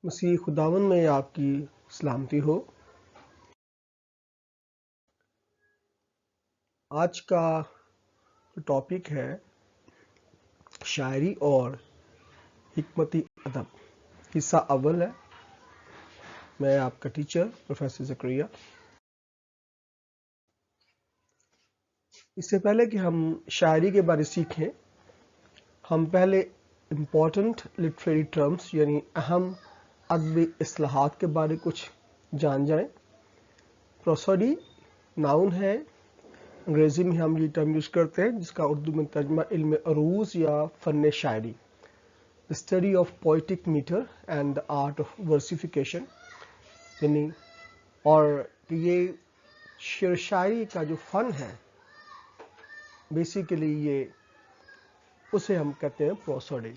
مسیح خداوند میں آپ کی سلامتی ہو۔ آج کا ٹاپک ہے شاعری اور حکمتی ادب، حصہ اول ہے۔ میں آپ کا ٹیچر پروفیسر زکریا۔ اس سے پہلے کہ ہم شاعری کے بارے سیکھیں، ہم پہلے امپورٹنٹ لٹریری ٹرمز یعنی اہم ادبی اصطلاحات کے بارے کچھ جان جائیں۔ پروسوڈی ناؤن ہے، انگریزی میں ہم یہ ٹرم یوز کرتے ہیں جس کا اردو میں ترجمہ علم عروض یا فن شاعری، the study of poetic meter and the art of versification، یعنی اور کہ یہ شعر شاعری کا جو فن ہے بیسیکلی یہ اسے ہم کہتے ہیں پروسوڈی۔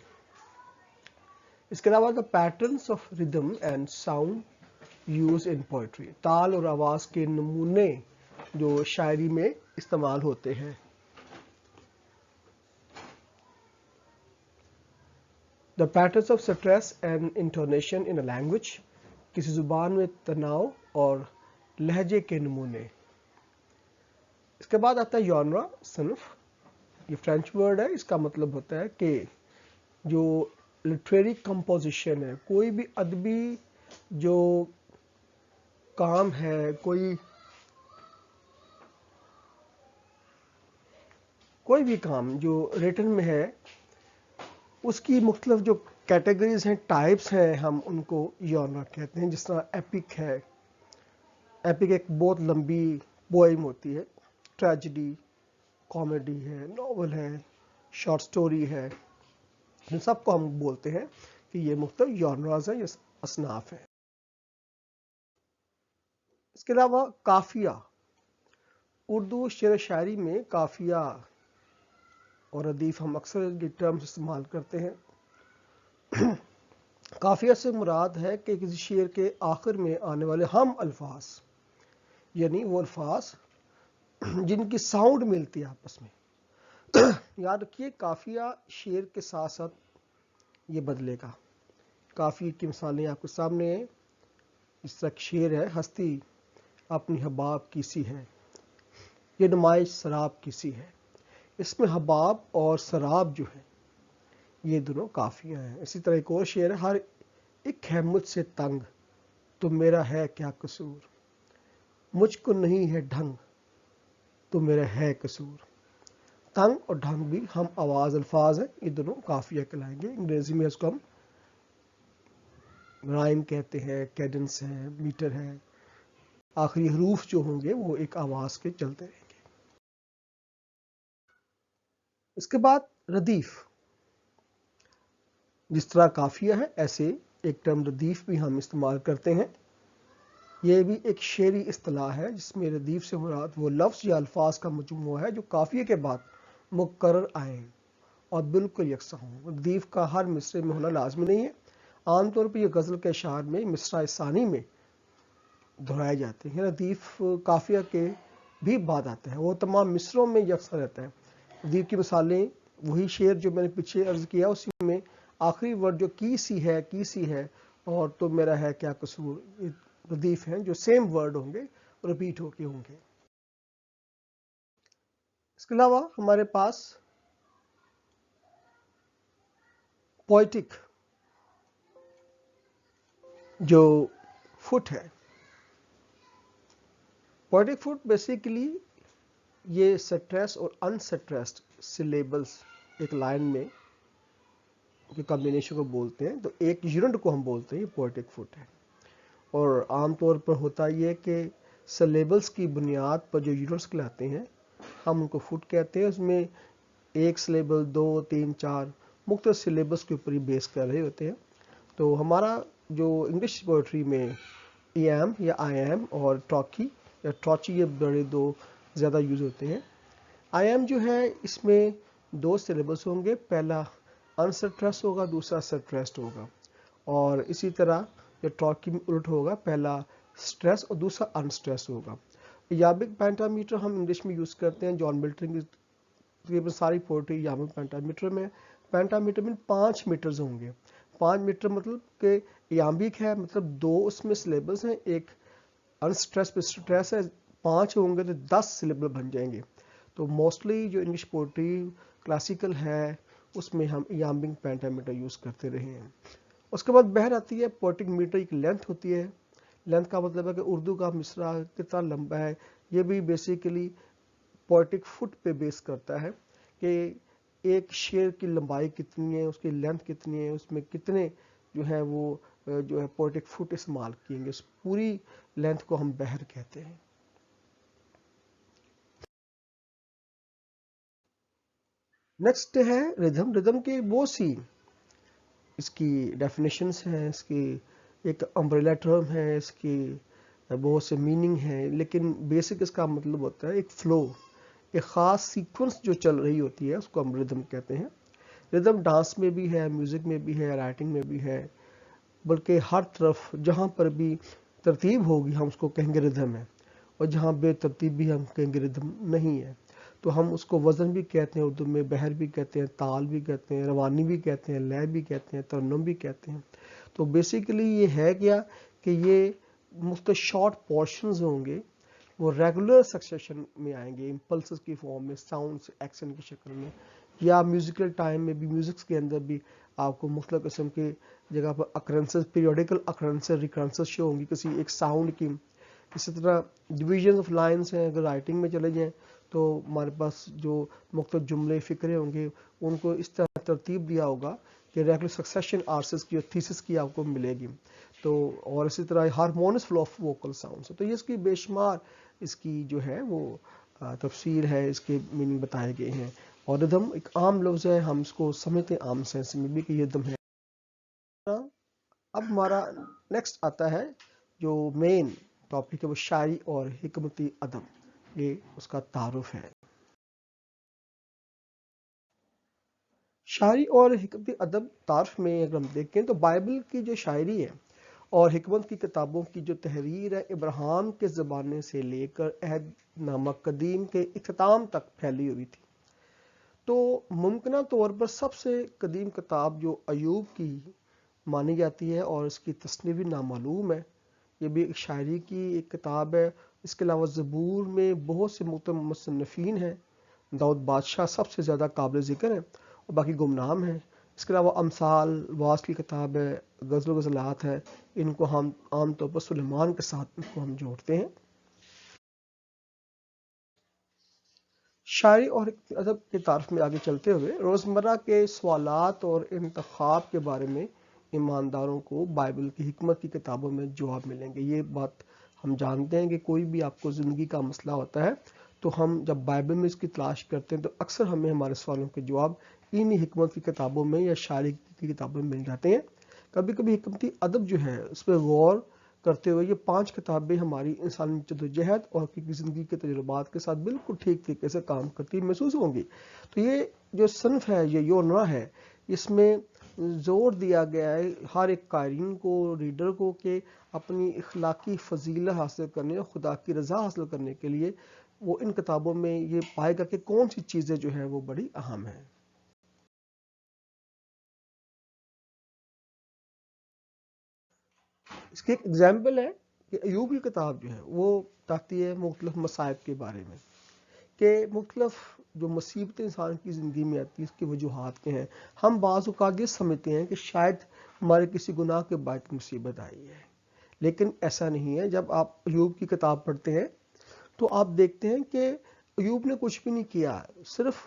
اس کے علاوہ the patterns of rhythm and sound used in poetry، تال اور آواز کے نمونے جو شاعری میں استعمال ہوتے ہیں۔ The patterns of stress and intonation in a language، کسی زبان میں تناؤ اور لہجے کے نمونے۔ اس کے بعد آتا ہے یونرا، صنف۔ یہ فرینچ ورڈ ہے، اس کا مطلب ہوتا ہے کہ جو لٹریری کمپوزیشن ہے، کوئی بھی ادبی جو کام ہے، کوئی بھی کام جو ریٹن میں ہے، اس کی مختلف جو کیٹیگریز ہیں، ٹائپس ہیں، ہم ان کو یونرا کہتے ہیں۔ جس طرح ایپک ہے، ایپک ایک بہت لمبی پوئم ہوتی ہے، ٹریجڈی، کامیڈی ہے، ناول ہے، شارٹ سٹوری ہے، ان سب کو ہم بولتے ہیں کہ یہ مختلف یونراز ہیں، یہ اصناف ہیں۔ اس کے علاوہ قافیہ، اردو شعر شاعری میں قافیہ اور ردیف ہم اکثر یہ ٹرمز استعمال کرتے ہیں۔ قافیہ سے مراد ہے کہ کسی شعر کے آخر میں آنے والے ہم الفاظ، یعنی وہ الفاظ جن کی ساؤنڈ ملتی ہے آپس میں۔ یاد رکھیے قافیہ شعر کے ساتھ ساتھ یہ بدلے گا۔ قافیے کی مثالیں آپ کے سامنے ہیں۔ اس طرح شعر ہے، ہستی اپنی حباب کی سی ہے، یہ نمائش سراب کی سی ہے۔ اس میں حباب اور سراب جو ہے یہ دونوں قافیہ ہیں۔ اسی طرح ایک اور شعر ہے، ہر ایک ہے مجھ سے تنگ تو میرا ہے کیا قصور، مجھ کو نہیں ہے ڈھنگ تو میرا ہے قصور۔ تنگ اور ڈھنگ بھی ہم آواز الفاظ ہیں، یہ دونوں قافیہ کہلائیں گے۔ انگریزی میں اس کو ہم رائم کہتے ہیں، کیڈنس ہے، میٹر ہے۔ آخری حروف جو ہوں گے وہ ایک آواز کے چلتے رہیں گے۔ اس کے بعد ردیف، جس طرح قافیہ ہے ایسے ایک ٹرم ردیف بھی ہم استعمال کرتے ہیں۔ یہ بھی ایک شعری اصطلاح ہے جس میں ردیف سے مراد وہ لفظ یا الفاظ کا مجموعہ ہے جو قافیے کے بعد مکرر آئیں اور بالکل یکساں ہوں۔ ردیف کا ہر مصرے میں ہونا لازمی نہیں ہے، عام طور پر یہ غزل کے اشعار میں مصرع ثانی میں دہرائے جاتے ہیں۔ ردیف قافیہ کے بھی بعد آتا ہے، وہ تمام مصروں میں یکساں رہتا ہے۔ ردیف کی مثالیں وہی شعر جو میں نے پیچھے عرض کیا، اسی میں آخری ورڈ جو کی سی ہے اور تو میرا ہے کیا قصور، یہ ردیف ہیں جو سیم ورڈ ہوں گے، رپیٹ ہو کے ہوں گے۔ اس کے علاوہ ہمارے پاس پوئٹک جو فٹ ہے، پوئٹک فٹ بیسیکلی یہ سٹریس اور انسٹریسڈ سلیبلز ایک لائن میں کے کمبینیشن کو بولتے ہیں، تو ایک یونٹ کو ہم بولتے ہیں یہ پوئٹک فٹ ہے۔ اور عام طور پر ہوتا یہ کہ سلیبلز کی بنیاد پر جو یونٹس کہلاتے ہیں ہم ان کو فٹ کہتے ہیں۔ اس میں ایک سلیبل، 2، 3، 4 مختلف سلیبلز کے اوپر ہی بیس کر رہے ہوتے ہیں۔ تو ہمارا جو انگلش پوئٹری میں ای ایم یا آئی ایم اور ٹاکی یا ٹراچی، یہ بڑے دو زیادہ یوز ہوتے ہیں۔ آئی ایم جو ہے اس میں 2 سلیبلز ہوں گے، پہلا انسٹریس ہوگا، دوسرا سٹریسڈ ہوگا۔ اور اسی طرح جو ٹراکی میں الٹ ہوگا، پہلا سٹریس اور دوسرا انسٹریس ہوگا۔ یابک پینٹامیٹر ہم انگلش میں یوز کرتے ہیں، جان ملٹن کی تقریباً ساری پوئٹری یابک پینٹامیٹر میں۔ پینٹامیٹر میں 5 میٹرز ہوں گے، 5 میٹر مطلب کہ یامبک ہے، مطلب 2 اس میں سلیبلز ہیں، ایک انسٹریس پہ سٹریس ہے، 5 ہوں گے تو 10 سلیبل بن جائیں گے. تو موسٹلی جو انگلش پوئٹری کلاسیکل ہے اس میں ہم یامبک پینٹامیٹر یوز کرتے رہے ہیں. اس کے بعد بہر آتی ہے پوئٹک میٹر، ایک لینتھ ہوتی ہے. لینتھ کا مطلب ہے کہ اردو کا مصرع کتنا لمبا ہے. یہ بھی بیسیکلی پوئٹک فٹ پہ بیس کرتا ہے کہ ایک شعر کی لمبائی کتنی ہے، اس کی لینتھ کتنی ہے، اس میں کتنے جو ہے وہ جو ہے پوئٹک فٹ استعمال کیے گے. اس پوری لینتھ کو ہم بحر کہتے ہیں. نیکسٹ ہے ردھم. ردھم کی بہت سی اس کی ڈیفینیشنس ہیں، اس کی ایک امبریلا ٹرم ہے، اس کی بہت سے میننگ ہیں، لیکن بیسک اس کا مطلب ہوتا ہے ایک فلو، ایک خاص سیکوینس جو چل رہی ہوتی ہے اس کو ہم ردھم کہتے ہیں. ردھم ڈانس میں بھی ہے، میوزک میں بھی ہے، رائٹنگ میں بھی ہے، بلکہ ہر طرف جہاں پر بھی ترتیب ہوگی ہم اس کو کہیں گے ردھم ہے، اور جہاں بے ترتیب بھی ہم کہیں گے ردھم نہیں ہے. تو ہم اس کو وزن بھی کہتے ہیں اردو میں، بحر بھی کہتے ہیں، تال بھی کہتے ہیں، روانی بھی کہتے ہیں، لے بھی کہتے ہیں، ترنم بھی کہتے ہیں. تو بیسیکلی یہ ہے کیا کہ یہ مختلف شارٹ پورشنز ہوں گے، وہ ریگولر سکسیشن میں آئیں گے، امپلسز کی فارم میں، ساؤنڈز ایکسن کی شکل میں، یا میوزیکل ٹائم میں بھی، میوزکس کے اندر بھی آپ کو مختلف قسم کے جگہ پر اکرنسز، پیریوڈیکل اکرنسز، ریکرنسز شو ہوں گی کسی ایک ساؤنڈ کی. اسی طرح ڈویژن آف لائنز ہیں، اگر رائٹنگ میں چلے جائیں تو ہمارے پاس جو مختلف جملے فکرے ہوں گے ان کو اس طرح ترتیب دیا ہوگا کہ ریگولر سکسیشن آرسز کی اور تھیسس کی آپ کو ملے گی. تو اور اسی طرح hormones flow of vocal sounds. تو یہ اس کی بے شمار اس کی جو ہے وہ تفسیر ہے، اس کے میننگ بتائے گئے ہیں. اور ردھم ایک عام لفظ ہے، ہم اس کو سمجھتے ہیں عام سینس میں بھی کہ یہ ردھم ہے. اب ہمارا نیکسٹ آتا ہے جو مین ٹاپک ہے، وہ شاعری اور حکمتی ادب. یہ اس کا تعارف ہے. شاعری اور حکمتی ادب تعارف میں اگر ہم دیکھیں تو بائبل کی جو شاعری ہے اور حکمت کی کتابوں کی جو تحریر ہے ابراہیم کے زمانے سے لے کر عہد نامہ قدیم کے اختتام تک پھیلی ہوئی تھی. تو ممکنہ طور پر سب سے قدیم کتاب جو ایوب کی مانی جاتی ہے اور اس کی تصنیف نامعلوم ہے. یہ بھی ایک شاعری کی ایک کتاب ہے. اس کے علاوہ زبور میں بہت سے مختلف مصنفین ہیں. داؤد بادشاہ سب سے زیادہ قابل ذکر ہیں اور باقی گمنام ہیں. اس کے علاوہ امثال، واس کی کتاب ہے، غزل و غزلات ہے. ان کو ہم عام طور پر سلیمان کے ساتھ ان کو ہم جوڑتے ہیں. شاعری اور ادب کے تعارف میں آگے چلتے ہوئے روزمرہ کے سوالات اور انتخاب کے بارے میں ایمانداروں کو بائبل کی حکمت کی کتابوں میں جواب ملیں گے. یہ بات ہم جانتے ہیں کہ کوئی بھی آپ کو زندگی کا مسئلہ ہوتا ہے تو ہم جب بائبل میں اس کی تلاش کرتے ہیں تو اکثر ہمیں ہمارے سوالوں کے جواب انہی حکمت کی کتابوں میں یا شاعری کی کتابوں میں مل جاتے ہیں. کبھی کبھی حکمتی ادب جو ہے اس پہ غور کرتے ہوئے یہ 5 کتابیں ہماری انسانی جدوجہد اور حقیقی زندگی کے تجربات کے ساتھ بالکل ٹھیک طریقے سے کام کرتی محسوس ہوں گی. تو یہ جو صنف ہے، یہ یونرا ہے، اس میں زور دیا گیا ہے ہر ایک قارئین کو، ریڈر کو، کہ اپنی اخلاقی فضیلت حاصل کرنے اور خدا کی رضا حاصل کرنے کے لیے وہ ان کتابوں میں یہ پائے گا کہ کون سی چیزیں جو ہیں وہ بڑی اہم ہیں. اس کی ایک ایگزامپل ہے کہ ایوب کی کتاب جو ہے وہ بتاتی ہے مختلف مصائب کے بارے میں، کہ مختلف جو مصیبتیں انسان کی زندگی میں آتی ہیں اس کی وجوہات کے ہیں. ہم بعض اوقات یہ سمجھتے ہیں کہ شاید ہمارے کسی گناہ کے باعث مصیبت آئی ہے، لیکن ایسا نہیں ہے. جب آپ ایوب کی کتاب پڑھتے ہیں تو آپ دیکھتے ہیں کہ ایوب نے کچھ بھی نہیں کیا، صرف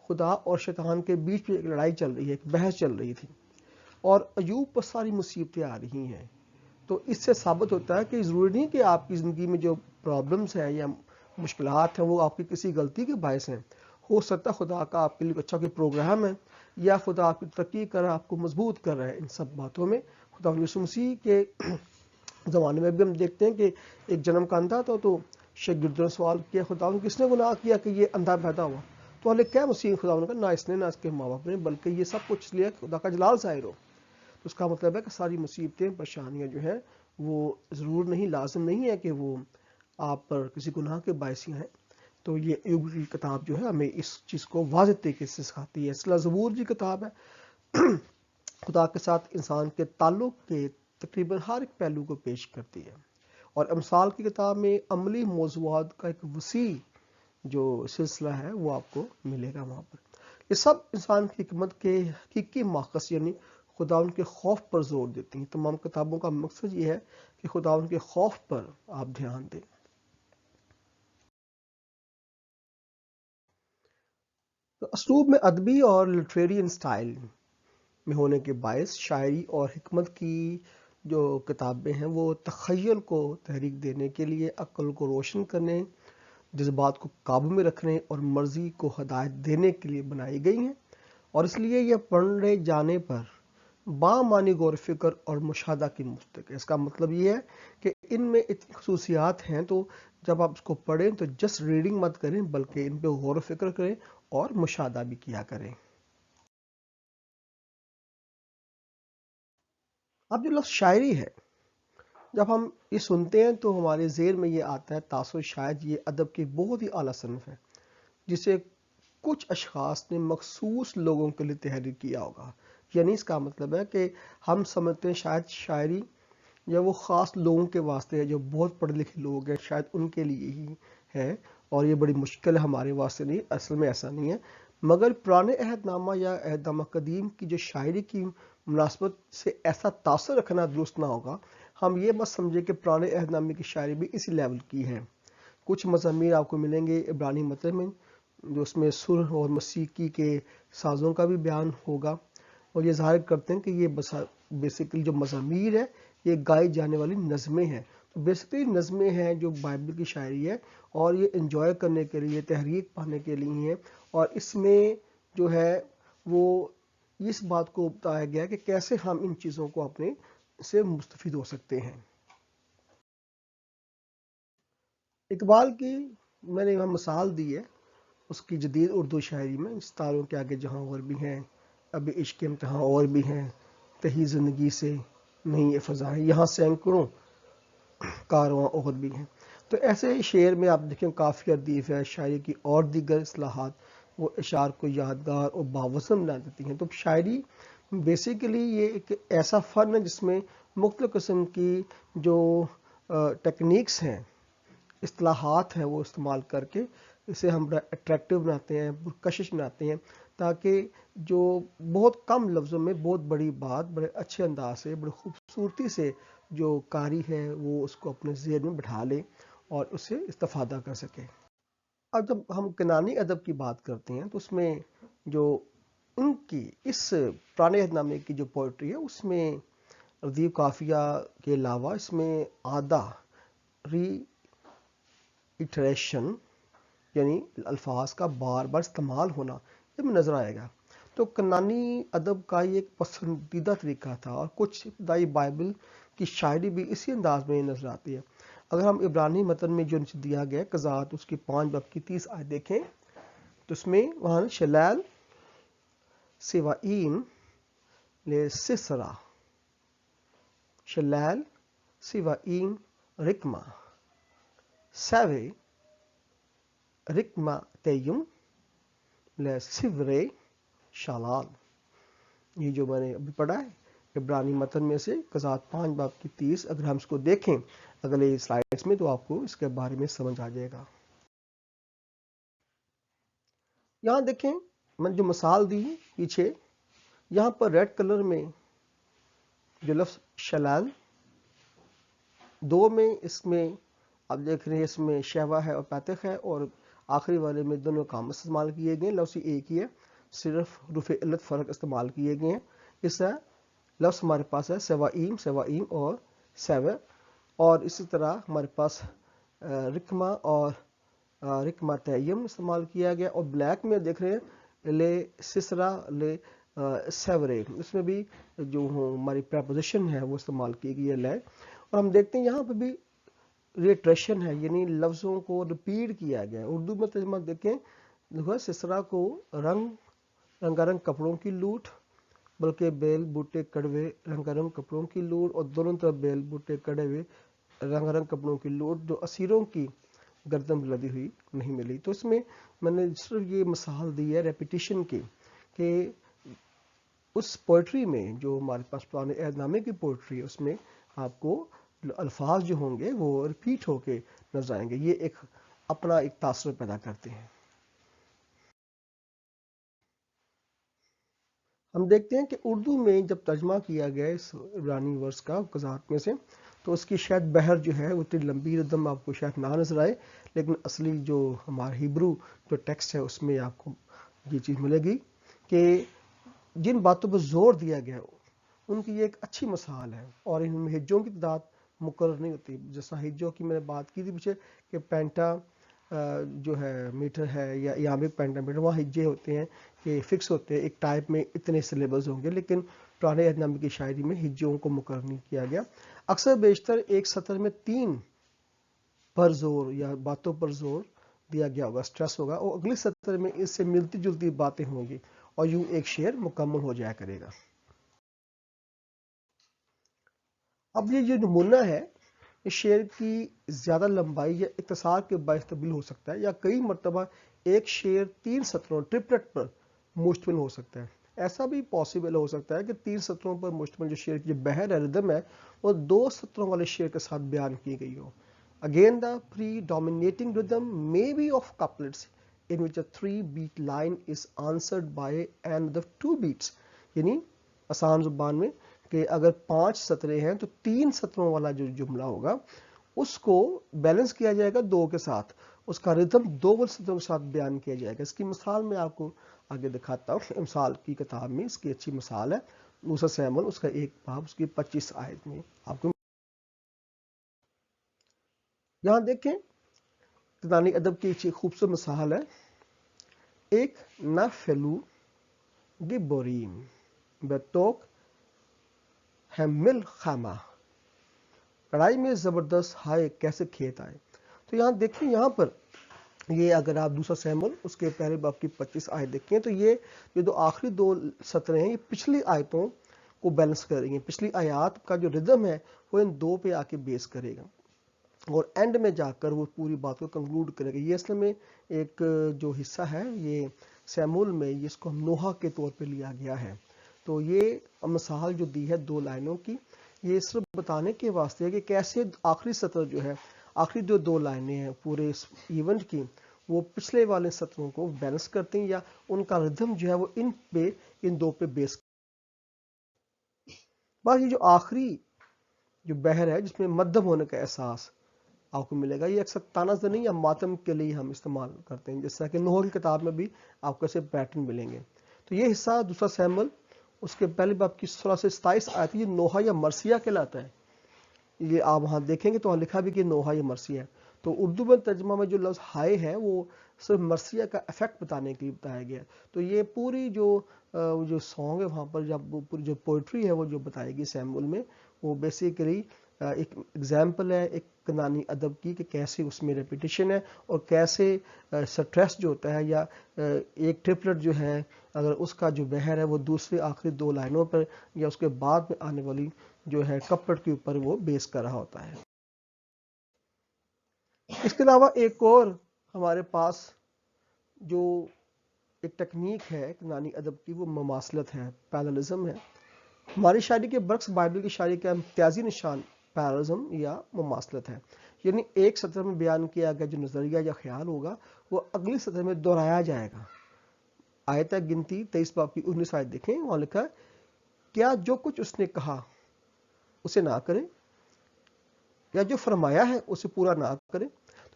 خدا اور شیطان کے بیچ میں ایک لڑائی چل رہی ہے، ایک بحث چل رہی تھی، اور ایوب پر ساری مصیبتیں آ رہی ہیں. تو اس سے ثابت ہوتا ہے کہ ضروری نہیں کہ آپ کی زندگی میں جو پرابلمز ہیں یا مشکلات ہیں وہ آپ کی کسی غلطی کے باعث ہیں. ہو سکتا ہے خدا کا آپ کے لیے اچھا کوئی پروگرام ہے، یا خدا آپ کی ترقی کر رہا ہے، آپ کو مضبوط کر رہا ہے. ان سب باتوں میں خدا یسوع مسیح کے زمانے میں بھی ہم دیکھتے ہیں کہ ایک جنم کا اندھا تھا تو شاگردوں نے سوال کیا خدا کس نے گناہ کیا کہ یہ اندھا پیدا ہوا؟ تو ہمیں کیا مسیح خدا نے کہا نہ اس نے نہ اس کے ماں باپ نے، بلکہ یہ سب کچھ اس لیے خدا کا جلال ظاہر ہو. تو اس کا مطلب ہے کہ ساری مصیبتیں، پریشانیاں جو ہیں وہ ضرور نہیں، لازم نہیں ہے کہ وہ آپ پر کسی گناہ کے باعث ہیں. تو یہ ایوب کی کتاب جو ہے ہمیں اس چیز کو واضح طریقے سے سکھاتی ہے. اصلا زبور کی کتاب ہے خدا کے ساتھ انسان کے تعلق کے تقریباً ہر ایک پہلو کو پیش کرتی ہے، اور امثال کی کتاب میں عملی موضوعات کا ایک وسیع جو سلسلہ ہے وہ آپ کو ملے گا وہاں پر۔ یہ سب انسان کی حکمت کے حقیقی ماخذ یعنی خدا ان کے خوف پر زور دیتی ہیں۔ تمام کتابوں کا مقصد یہ ہے کہ خدا ان کے خوف پر آپ دھیان دیں۔ تو اسلوب میں ادبی اور لٹریرین سٹائل میں ہونے کے باعث شاعری اور حکمت کی جو کتابیں ہیں وہ تخیل کو تحریک دینے کے لیے، عقل کو روشن کرنے، جذبات کو قابو میں رکھنے اور مرضی کو ہدایت دینے کے لیے بنائی گئی ہیں، اور اس لیے یہ پڑھنے جانے پر بامعنی غور و فکر اور مشاہدہ کی مستحق ہے۔ اس کا مطلب یہ ہے کہ ان میں اتنی خصوصیات ہیں، تو جب آپ اس کو پڑھیں تو جسٹ ریڈنگ مت کریں بلکہ ان پہ غور و فکر کریں اور مشاہدہ بھی کیا کریں۔ اب جو لفظ شاعری ہے، جب ہم یہ سنتے ہیں تو ہمارے ذہن میں یہ آتا ہے تاثر شاید یہ ادب کی بہت ہی اعلیٰ صنف ہے جسے کچھ اشخاص نے مخصوص لوگوں کے لیے تحریر کیا ہوگا۔ یعنی اس کا مطلب ہے کہ ہم سمجھتے ہیں شاید شاعری یا وہ خاص لوگوں کے واسطے ہے جو بہت پڑھے لکھے لوگ ہیں، شاید ان کے لیے ہی ہے، اور یہ بڑی مشکل ہے ہمارے واسطے نہیں۔ اصل میں ایسا نہیں ہے، مگر پرانے عہد نامہ یا عہد نامہ قدیم کی جو شاعری کی مناسبت سے ایسا تاثر رکھنا درست نہ ہوگا۔ ہم یہ مت سمجھیں کہ پرانے عہد نامے کی شاعری بھی اسی لیول کی ہے۔ کچھ مضامین آپ کو ملیں گے عبرانی متن میں جو اس میں سر اور موسیقی کے سازوں کا بھی بیان ہوگا، اور یہ ظاہر کرتے ہیں کہ یہ بیسیکلی جو مضامیر ہے یہ گائی جانے والی نظمیں ہیں۔ تو بیسیکلی نظمیں ہیں جو بائبل کی شاعری ہے، اور یہ انجوائے کرنے کے لیے، تحریک پانے کے لیے ہیں، اور اس میں جو ہے وہ اس بات کو بتایا گیا کہ کیسے ہم ان چیزوں کو اپنے سے مستفید ہو سکتے ہیں۔ اقبال کی میں نے یہاں مثال دی ہے اس کی جدید اردو شاعری میں، ستاروں کے آگے جہاں اور بھی ہیں، ابھی عشق کے امتحان اور بھی ہیں، تہی زندگی سے نہیں یہ فضائیں، یہاں سینکڑوں کارواں اور بھی ہیں۔ تو ایسے شعر میں آپ دیکھیں کافی ردیف ہے، شاعری کی اور دیگر اصطلاحات وہ اشعار کو یادگار اور باوزن بنا دیتی ہیں۔ تو شاعری بیسیکلی یہ ایک ایسا فن ہے جس میں مختلف قسم کی جو ٹیکنیکس ہیں، اصطلاحات ہیں، وہ استعمال کر کے اسے ہم اٹریکٹیو بناتے ہیں، پرکشش بناتے ہیں، تاکہ جو بہت کم لفظوں میں بہت بڑی بات بڑے اچھے انداز سے، بڑی خوبصورتی سے جو قاری ہے وہ اس کو اپنے ذہن میں بٹھا لے اور اس سے استفادہ کر سکے۔ اب جب ہم کنانی ادب کی بات کرتے ہیں تو اس میں جو ان کی اس پرانے عہد نامے کی جو پوئٹری ہے اس میں ردیف قافیہ کے علاوہ اس میں آدھا ری ایٹریشن یعنی الفاظ کا بار بار استعمال ہونا یہ میں نظر آئے گا۔ تو کنانی ادب کا یہ ایک پسندیدہ طریقہ تھا، اور کچھ ابتدائی بائبل کی شاعری بھی اسی انداز میں نظر آتی ہے۔ اگر ہم عبرانی متن میں جو نیچے دیا گیا قضات اس کی 5 باب کی 30 آیت دیکھیں تو اس میں وہاں شلیل سیوائیم لے سسرا، شلیل سیوائیم رکما سیوے رکما تیم لے سیورے شالال۔ یہ جو میں نے ابھی پڑھا ہے عبرانی متن میں سے قضات 5 باب کی 30، اگر ہم اس کو دیکھیں اگلے سلائیڈز میں تو آپ کو اس کے بارے میں سمجھ آ جائے گا۔ یہاں دیکھیں میں نے جو مثال دی پیچھے، یہاں پر ریڈ کلر میں جو لفظ شلال 2 میں اس میں آپ دیکھ رہے ہیں اس میں شیوا ہے اور پیتخ ہے، اور آخری والے میں دونوں کام استعمال کیے گئے ہیں، لفظ ایک ہی ہے، صرف رفع علت فرق استعمال کیے گئے ہیں۔ اس طرح لفظ ہمارے پاس ہے سیوائیم، سیوائیم اور سیوے، اور اسی طرح ہمارے پاس رکما اور رکما تیم استعمال کیا گیا، اور بلیک میں دیکھ رہے ہیں لے سسرا لے سیورے، اس میں بھی جو ہماری پریپوزیشن ہے وہ استعمال کی گئی ہے لے، اور ہم دیکھتے ہیں یہاں پہ بھی ریٹریشن ہے، یعنی لفظوں کو ریپیٹ کیا گیا ہے۔ اردو میں ترجمہ دیکھیں، سسرا کو رنگا رنگ کپڑوں کی لوٹ، بلکہ بیل بوٹے کڑوے رنگا رنگ کپڑوں کی لوٹ، اور دونوں طرف بیل بوٹے کڑے ہوئے رنگا رنگ کپڑوں کی لوٹ جو اسیروں کی گردن لدی ہوئی نہیں ملی۔ تو اس میں میں نے صرف یہ مثال دی ہے ریپیٹیشن کی کہ اس پوئٹری میں جو ہمارے پاس پرانے عہد نامے کی پوئٹری ہے، اس میں آپ کو الفاظ جو ہوں گے وہ ریپیٹ ہو کے نظر آئیں گے، یہ ایک اپنا ایک تاثر پیدا کرتے ہیں۔ ہم دیکھتے ہیں کہ اردو میں جب ترجمہ کیا گیا اس عبرانی ورس کا قزات میں سے، تو اس کی شاید بحر جو ہے وہ اتنی لمبی ردم آپ کو شاید نہ نظر آئے، لیکن اصلی جو ہمارا ہیبرو جو ٹیکسٹ ہے اس میں آپ کو یہ چیز ملے گی کہ جن باتوں پر زور دیا گیا ان کی یہ ایک اچھی مثال ہے، اور ان میں ہجوں کی تعداد مقرر نہیں ہوتی، جیسا ہجوں کی میں نے بات کی تھی پیچھے کہ پینٹا جو ہے میٹر ہے یا ایامک پینٹا میٹر، وہاں ہجے ہوتے ہیں کہ فکس ہوتے ہیں، ایک ٹائپ میں اتنے سلیبس ہوں گے، لیکن پرانے عہد نامے کی شاعری میں ہجوں کو مقرر نہیں کیا گیا۔ اکثر بیشتر ایک سطر میں 3 پر زور یا باتوں پر زور دیا گیا ہوگا، سٹریس ہوگا، اور اگلے سطر میں اس سے ملتی جلتی باتیں ہوں گی، اور یوں ایک شعر مکمل ہو جایا کرے گا۔ اب یہ جو نمونہ ہے، اس شعر کی زیادہ لمبائی یا اختصار کے باعث تبدیل ہو سکتا ہے، یا کئی مرتبہ ایک شعر 3 سطروں ٹرپلٹ پر مشتمل ہو سکتا ہے۔ ایسا بھی پاسبل ہو سکتا ہے کہ 3 سطروں پر مشتمل جو شعر کی بحر ہے، ردم ہے، وہ 2 سطروں والے شعر کے ساتھ بیان کی گئی ہو۔ Again, the predominating rhythm may be of couplets in which a 3-beat line is answered by another 2 beats. یعنی آسان زبان میں کہ اگر 5 سطریں ہیں تو 3 سطروں والا جو جملہ ہوگا اس کو بیلنس کیا جائے گا 2 کے ساتھ، اس کا ردم 2 سطروں کے ساتھ بیان کیا جائے گا۔ اس کی مثال میں آپ کو آگے دکھاتا ہوں، مثال کی کتاب میں اس کی اچھی مثال ہے، موسیٰ سیمول اس کا 1 باب اس کی 25 آیت میں آپ کو یہاں دیکھیں یونانی ادب کی ایک خوبصورت مثال ہے، ایک نفلو گبوریم بتوک ہیمل خامہ، لڑائی میں زبردست ہائے کیسے کھیت آئے۔ تو یہاں دیکھیں، یہاں پر یہ اگر آپ دوسرا سیمول اس کے پہلے باب کی 25 آیت دیکھیں تو یہ جو آخری 2 سطریں ہیں یہ پچھلی آیتوں کو بیلنس کر رہی ہیں، پچھلی آیات کا جو ردم ہے وہ ان 2 پہ آ کے بیس کرے گا، اور اینڈ میں جا کر وہ پوری بات کو کنکلوڈ کرے گا۔ یہ اصل میں ایک جو حصہ ہے یہ سیمول میں اس کو ہم نوحہ کے طور پہ لیا گیا ہے۔ تو یہ مثال جو دی ہے 2 لائنوں کی، یہ صرف بتانے کے واسطے ہے کہ کیسے آخری سطر جو ہے، آخری جو 2 لائنیں ہیں پورے اس ایونٹ کی، وہ پچھلے والے سطروں کو بیلنس کرتے ہیں، یا ان کا ردم جو ہے وہ ان 2 پہ بیس۔ بس یہ جو آخری جو بحر ہے جس میں مدھم ہونے کا احساس آپ کو ملے گا، یہ اکثر طنز نہیں یا ماتم کے لیے ہم استعمال کرتے ہیں، جس طرح کہ نوح کی کتاب میں بھی آپ کو ایسے پیٹرن ملیں گے۔ تو یہ حصہ دوسرا سیمول اس کے پہلے باب کی 16 سے 27 آیت، یہ نوحہ یا مرثیہ کہلاتا ہے۔ یہ آپ وہاں دیکھیں گے تو وہاں لکھا بھی کہ نوحہ یا مرثیہ ہے۔ تو اردو میں ترجمہ میں جو لفظ ہائے ہے وہ صرف مرثیہ کا افیکٹ بتانے کے لیے بتایا گیا ہے۔ تو یہ پوری جو سانگ ہے وہاں پر جب پوری جو پوئٹری ہے وہ جو بتائے گی سیمول میں، وہ بیسیکلی ایک ایگزامپل ہے ایک کنانی ادب کی کہ کیسے اس میں ریپیٹیشن ہے، اور کیسے سٹریس جو ہوتا ہے یا ایک ٹرپلٹ جو ہے اگر اس کا جو بحر ہے وہ دوسری آخری 2 لائنوں پر یا اس کے بعد میں آنے والی جو ہے کپلٹ کے اوپر وہ بیس کر رہا ہوتا ہے۔ اس کے علاوہ ایک اور ہمارے پاس جو ایک ٹیکنیک ہے یونانی ادب کی، وہ مماثلت ہے، پیرالزم ہے۔ ہماری شاعری کے برعکس بائبل کی شاعری کا امتیازی نشان پیرالزم یا مماثلت ہے، یعنی ایک سطر میں بیان کیا گیا جو نظریہ یا خیال ہوگا وہ اگلی سطر میں دہرایا جائے گا۔ آیت گنتی 23 باب کی 19 آیت دیکھیں، وہاں لکھا ہے کیا جو کچھ اس نے کہا اسے نہ کرے، یا جو فرمایا ہے اسے پورا نہ کرے۔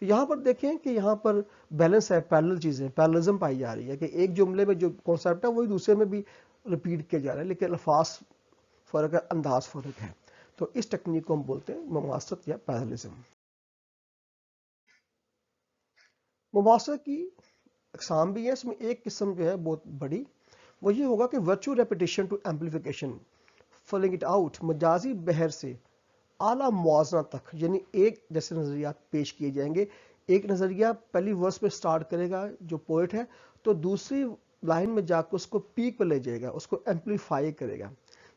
تو یہاں پر دیکھیں کہ یہاں پر بیلنس ہے، پیرلل چیزیں، پیرلزم پائی جا رہی ہے کہ ایک جملے میں جو کانسیپٹ ہے وہی دوسرے میں بھی ریپیٹ کیا جا رہا ہے، لیکن الفاظ فرق ہے، انداز فرق ہے۔ تو اس ٹیکنیک کو ہم بولتے ہیں مماثلت یا پیرلزم۔ مماثلت کی اقسام بھی ہے، اس میں ایک قسم جو ہے بہت بڑی، وہ یہ ہوگا کہ virtual repetition to amplification, filling it out, مجازی بحر سے اعلیٰ موازنہ تک، یعنی ایک جیسے نظریات پیش کیے جائیں گے، ایک نظریہ پہلی ورس میں سٹارٹ کرے گا جو پوئٹ ہے، تو دوسری لائن میں جا کے اس کو پیک پہ لے جائے گا، اس کو ایمپلیفائی کرے گا،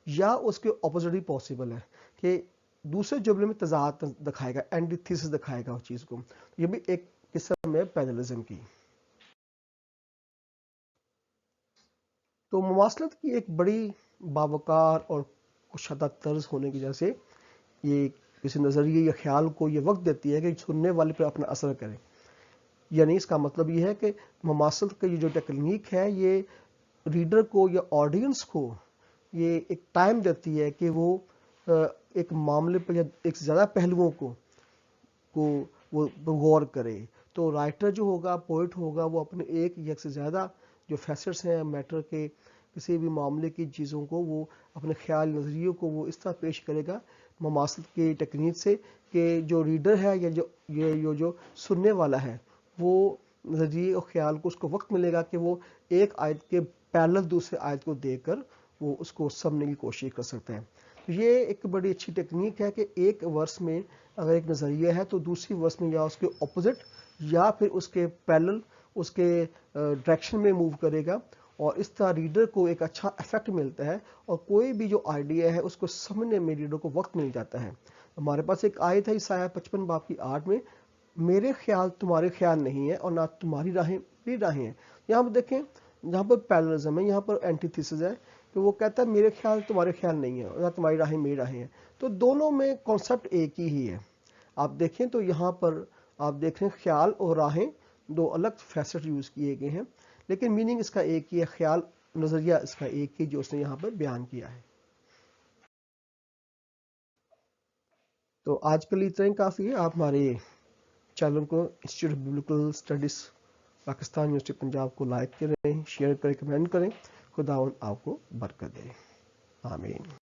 یا اس کے اپوزٹ بھی پاسبل ہے کہ دوسرے جملے میں تضاد دکھائے گا، اینٹیتھیسس دکھائے گا اس چیز کو۔ یہ بھی ایک قسم ہے پیرالزم کی۔ تو مماثلت کی ایک بڑی باوقار اور کشادہ طرز ہونے کی وجہ سے یہ کسی نظریے یا خیال کو یہ وقت دیتی ہے کہ سننے والے پہ اپنا اثر کرے. یعنی اس کا مطلب یہ ہے کہ مماثلت کی جو ٹیکنیک ہے یہ ریڈر کو یا آڈینس کو یہ ایک ٹائم دیتی ہے کہ وہ ایک معاملے پر یا ایک زیادہ پہلوؤں کو وہ غور کرے. تو رائٹر جو ہوگا، پوئٹ ہوگا، وہ اپنے ایک یا سے زیادہ جو فیسٹس ہیں میٹر کے، کسی بھی معاملے کی چیزوں کو وہ اپنے خیال نظریوں کو وہ اس طرح پیش کرے گا مماثلت کی ٹیکنیک سے کہ جو ریڈر ہے یا جو سننے والا ہے وہ نظریے اور خیال کو اس کو وقت ملے گا کہ وہ ایک آیت کے پیرلل دوسرے آیت کو دیکھ کر وہ اس کو سمجھنے کی کوشش کر سکتے ہیں. یہ ایک بڑی اچھی ٹیکنیک ہے کہ ایک ورس میں اگر ایک نظریہ ہے تو دوسری ورس میں یا اس کے اپوزٹ یا پھر اس کے پیرلل اس کے ڈائریکشن میں موو کرے گا، اور اس طرح ریڈر کو ایک اچھا افیکٹ ملتا ہے اور کوئی بھی جو آئیڈیا ہے اس کو سمجھنے میں ریڈر کو وقت مل جاتا ہے. ہمارے پاس ایک آیت ہے عیسائیہ 55 باب کی 8 میں، میرے خیال تمہارے خیال نہیں ہے اور نہ تمہاری راہیں میری راہیں ہیں. یہاں پر دیکھیں، یہاں پر پیرلزم ہے، یہاں پر اینٹی تھیسس ہے کہ وہ کہتا ہے میرے خیال تمہارے خیال نہیں ہے اور نہ تمہاری راہیں میری راہیں ہیں. تو دونوں میں کانسیپٹ ایک ہی ہے. آپ دیکھیں تو یہاں پر آپ دیکھ رہے ہیں خیال اور راہیں دو الگ فیسٹ یوز کیے گئے ہیں، لیکن میننگ اس کا ایک ہی ہے، خیال نظریہ اس کا ایک ہی جو اس نے یہاں پر بیان کیا ہے. تو آج کے لیے اتنا ہی کافی ہے. آپ ہمارے چینل کو institute of biblical studies Pakistan university Punjab کو لائک کریں، شیئر کریں، کمنٹ کریں. خداوند آپ کو برکت دے. آمین.